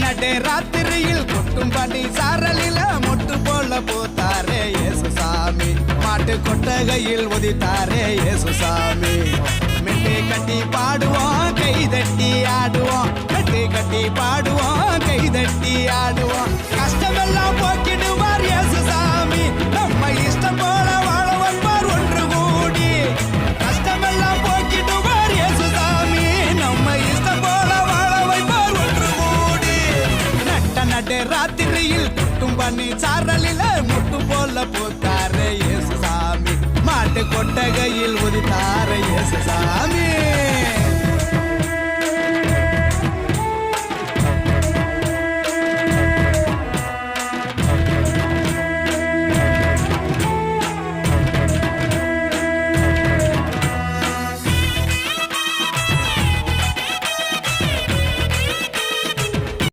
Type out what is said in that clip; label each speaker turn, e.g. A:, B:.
A: நடு ராத்திரியில் கொட்டும் பனி சாரலில மொட்டு போல போத்தாரே இயேசுசாமி மாட்டு கொட்டகையில் உதித்தாரே இயேசுசாமி மெட்டு கட்டி பாடுவோம் கை தட்டி ஆடுவோம் மெட்டு கட்டி பாடுவோம் கை தட்டி ஆடுவோம் கஷ்டமெல்லாம் போக்கிடுவார் இயேசுசாமி நம்ம இஷ்டம் போல வாழ வைப்பார் ஒன்று கூடி கஷ்டமெல்லாம் போக்கிடுவார் இயேசுசாமி நம்ம இஷ்டம் போல வாழ வைப்பார் ஒன்று கூடி நடு ராத்திரியில் கொட்டும் பனி சாரலில முட்டு போல போத்தாரே இயேசுசாமி மாட்டு கொட்டகையில் உதித்தாரே இயேசுசாமி